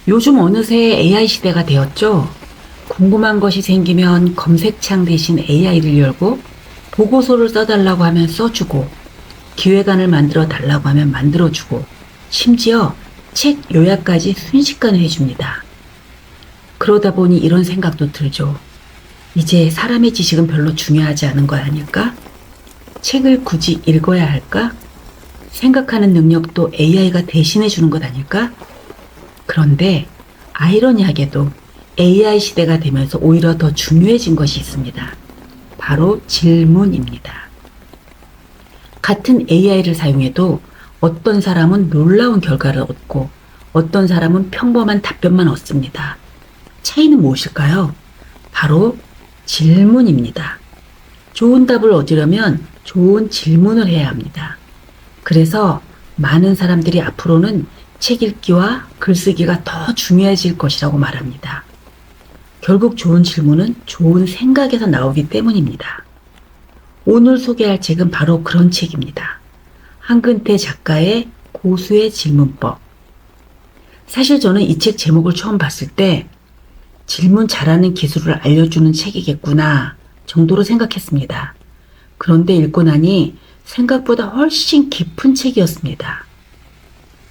요즘 어느새 AI 시대가 되었죠? 궁금한 것이 생기면 검색창 대신 AI를 열고 보고서를 써달라고 하면 써주고 기획안을 만들어 달라고 하면 만들어주고 심지어 책 요약까지 순식간에 해줍니다. 그러다 보니 이런 생각도 들죠. 이제 사람의 지식은 별로 중요하지 않은 거 아닐까? 책을 굳이 읽어야 할까? 생각하는 능력도 AI가 대신해 주는 것 아닐까? 그런데 아이러니하게도 AI 시대가 되면서 오히려 더 중요해진 것이 있습니다. 바로 질문입니다. 같은 AI를 사용해도 어떤 사람은 놀라운 결과를 얻고 어떤 사람은 평범한 답변만 얻습니다. 차이는 무엇일까요? 바로 질문입니다. 좋은 답을 얻으려면 좋은 질문을 해야 합니다. 그래서 많은 사람들이 앞으로는 책 읽기와 글쓰기가 더 중요해질 것이라고 말합니다. 결국 좋은 질문은 좋은 생각에서 나오기 때문입니다. 오늘 소개할 책은 바로 그런 책입니다. 한근태 작가의 고수의 질문법. 사실 저는 이 책 제목을 처음 봤을 때 질문 잘하는 기술을 알려주는 책이겠구나 정도로 생각했습니다. 그런데 읽고 나니 생각보다 훨씬 깊은 책이었습니다.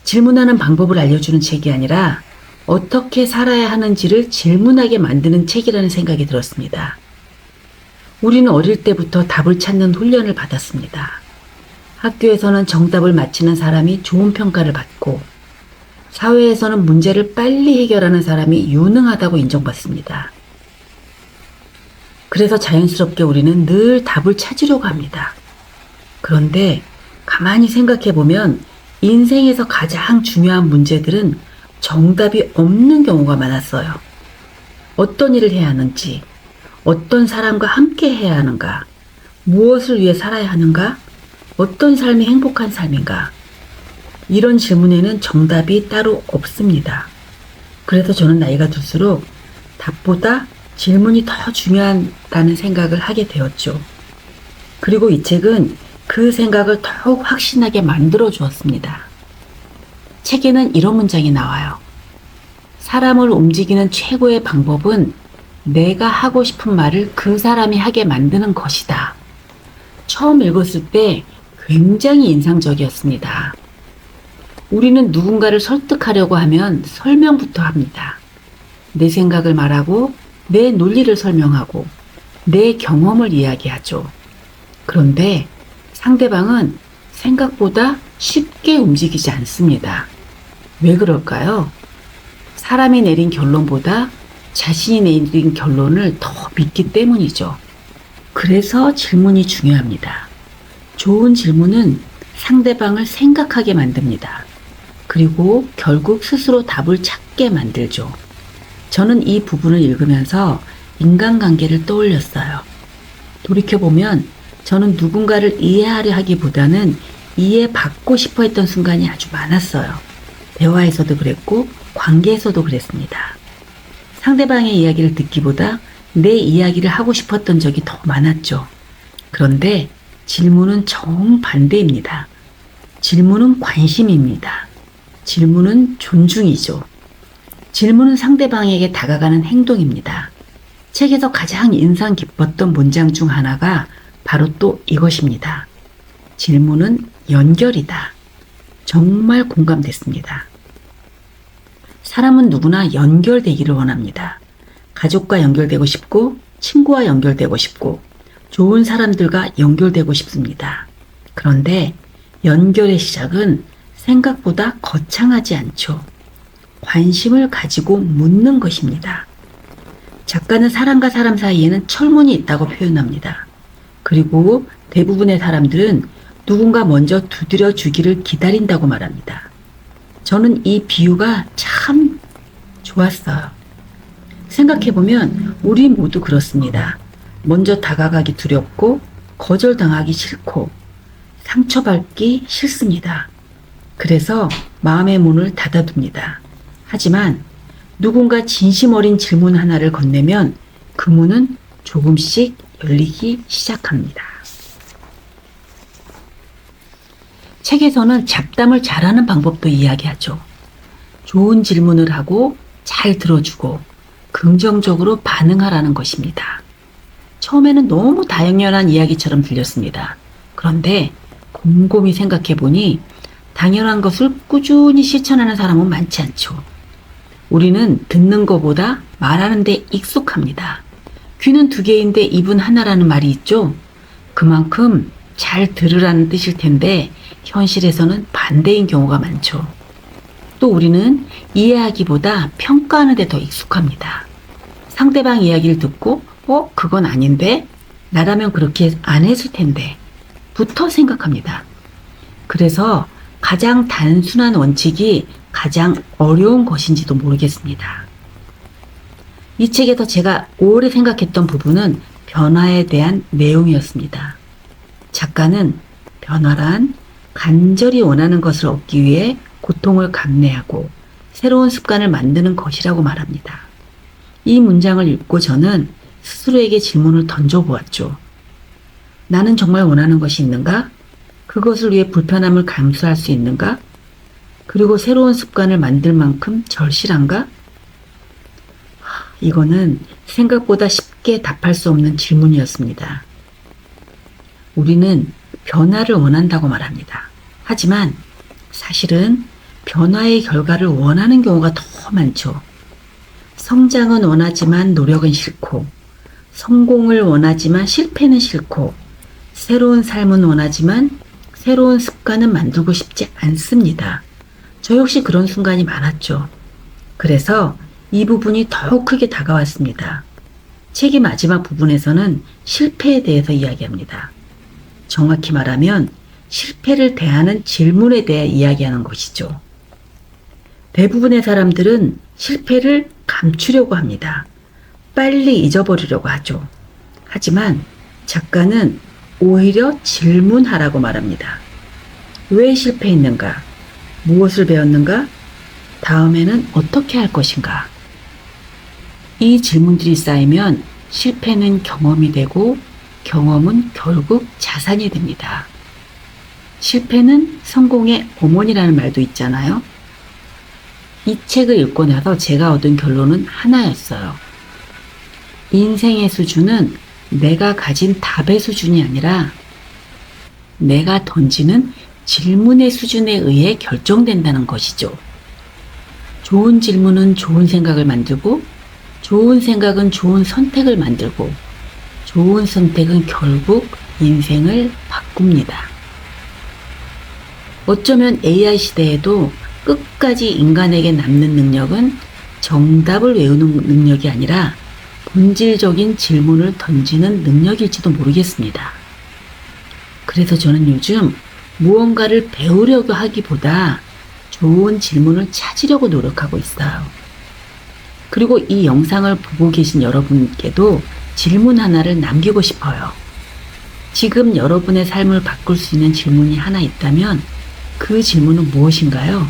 질문하는 방법을 알려주는 책이 아니라 어떻게 살아야 하는지를 질문하게 만드는 책이라는 생각이 들었습니다. 우리는 어릴 때부터 답을 찾는 훈련을 받았습니다. 학교에서는 정답을 맞히는 사람이 좋은 평가를 받고 사회에서는 문제를 빨리 해결하는 사람이 유능하다고 인정받습니다. 그래서 자연스럽게 우리는 늘 답을 찾으려고 합니다. 그런데 가만히 생각해 보면 인생에서 가장 중요한 문제들은 정답이 없는 경우가 많았어요. 어떤 일을 해야 하는지, 어떤 사람과 함께 해야 하는가, 무엇을 위해 살아야 하는가, 어떤 삶이 행복한 삶인가. 이런 질문에는 정답이 따로 없습니다. 그래서 저는 나이가 들수록 답보다 질문이 더 중요하다는 생각을 하게 되었죠. 그리고 이 책은 그 생각을 더욱 확신하게 만들어 주었습니다. 책에는 이런 문장이 나와요. 사람을 움직이는 최고의 방법은 내가 하고 싶은 말을 그 사람이 하게 만드는 것이다. 처음 읽었을 때 굉장히 인상적이었습니다. 우리는 누군가를 설득하려고 하면 설명부터 합니다. 내 생각을 말하고 내 논리를 설명하고 내 경험을 이야기하죠. 그런데 상대방은 생각보다 쉽게 움직이지 않습니다. 왜 그럴까요? 사람이 내린 결론보다 자신이 내린 결론을 더 믿기 때문이죠. 그래서 질문이 중요합니다. 좋은 질문은 상대방을 생각하게 만듭니다. 그리고 결국 스스로 답을 찾게 만들죠. 저는 이 부분을 읽으면서 인간관계를 떠올렸어요. 돌이켜보면 저는 누군가를 이해하려 하기보다는 이해받고 싶어 했던 순간이 아주 많았어요. 대화에서도 그랬고 관계에서도 그랬습니다. 상대방의 이야기를 듣기보다 내 이야기를 하고 싶었던 적이 더 많았죠. 그런데 질문은 정반대입니다. 질문은 관심입니다. 질문은 존중이죠. 질문은 상대방에게 다가가는 행동입니다. 책에서 가장 인상 깊었던 문장 중 하나가 바로 또 이것입니다. 질문은 연결이다. 정말 공감됐습니다. 사람은 누구나 연결되기를 원합니다. 가족과 연결되고 싶고, 친구와 연결되고 싶고, 좋은 사람들과 연결되고 싶습니다. 그런데 연결의 시작은 생각보다 거창하지 않죠. 관심을 가지고 묻는 것입니다. 작가는 사람과 사람 사이에는 철문이 있다고 표현합니다. 그리고 대부분의 사람들은 누군가 먼저 두드려 주기를 기다린다고 말합니다. 저는 이 비유가 참 좋았어요. 생각해보면 우리 모두 그렇습니다. 먼저 다가가기 두렵고 거절당하기 싫고 상처받기 싫습니다. 그래서 마음의 문을 닫아둡니다. 하지만 누군가 진심 어린 질문 하나를 건네면 그 문은 조금씩 열리기 시작합니다. 책에서는 잡담을 잘하는 방법도 이야기하죠. 좋은 질문을 하고 잘 들어주고 긍정적으로 반응하라는 것입니다. 처음에는 너무 당연한 이야기처럼 들렸습니다. 그런데 곰곰이 생각해 보니 당연한 것을 꾸준히 실천하는 사람은 많지 않죠. 우리는 듣는 것보다 말하는 데 익숙합니다. 귀는 두 개인데 입은 하나라는 말이 있죠. 그만큼 잘 들으라는 뜻일 텐데 현실에서는 반대인 경우가 많죠. 또 우리는 이해하기보다 평가하는 데 더 익숙합니다. 상대방 이야기를 듣고 그건 아닌데? 나라면 그렇게 안 했을 텐데 부터 생각합니다. 그래서 가장 단순한 원칙이 가장 어려운 것인지도 모르겠습니다. 이 책에서 제가 오래 생각했던 부분은 변화에 대한 내용이었습니다. 작가는 변화란 간절히 원하는 것을 얻기 위해 고통을 감내하고 새로운 습관을 만드는 것이라고 말합니다. 이 문장을 읽고 저는 스스로에게 질문을 던져보았죠. 나는 정말 원하는 것이 있는가? 그것을 위해 불편함을 감수할 수 있는가? 그리고 새로운 습관을 만들 만큼 절실한가? 이거는 생각보다 쉽게 답할 수 없는 질문이었습니다. 우리는 변화를 원한다고 말합니다. 하지만 사실은 변화의 결과를 원하는 경우가 더 많죠. 성장은 원하지만 노력은 싫고, 성공을 원하지만 실패는 싫고, 새로운 삶은 원하지만 새로운 습관은 만들고 싶지 않습니다. 저 역시 그런 순간이 많았죠. 그래서 이 부분이 더욱 크게 다가왔습니다. 책의 마지막 부분에서는 실패에 대해서 이야기합니다. 정확히 말하면 실패를 대하는 질문에 대해 이야기하는 것이죠. 대부분의 사람들은 실패를 감추려고 합니다. 빨리 잊어버리려고 하죠. 하지만 작가는 오히려 질문하라고 말합니다. 왜 실패했는가? 무엇을 배웠는가? 다음에는 어떻게 할 것인가? 이 질문들이 쌓이면 실패는 경험이 되고 경험은 결국 자산이 됩니다. 실패는 성공의 어머니라는 말도 있잖아요. 이 책을 읽고 나서 제가 얻은 결론은 하나였어요. 인생의 수준은 내가 가진 답의 수준이 아니라 내가 던지는 질문의 수준에 의해 결정된다는 것이죠. 좋은 질문은 좋은 생각을 만들고, 좋은 생각은 좋은 선택을 만들고, 좋은 선택은 결국 인생을 바꿉니다. 어쩌면 AI 시대에도 끝까지 인간에게 남는 능력은 정답을 외우는 능력이 아니라 본질적인 질문을 던지는 능력일지도 모르겠습니다. 그래서 저는 요즘 무언가를 배우려고 하기보다 좋은 질문을 찾으려고 노력하고 있어요. 그리고 이 영상을 보고 계신 여러분께도 질문 하나를 남기고 싶어요. 지금 여러분의 삶을 바꿀 수 있는 질문이 하나 있다면 그 질문은 무엇인가요?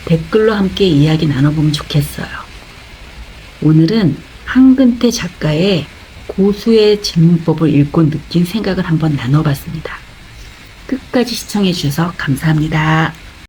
댓글로 함께 이야기 나눠보면 좋겠어요. 오늘은 한근태 작가의 고수의 질문법을 읽고 느낀 생각을 한번 나눠봤습니다. 끝까지 시청해 주셔서 감사합니다.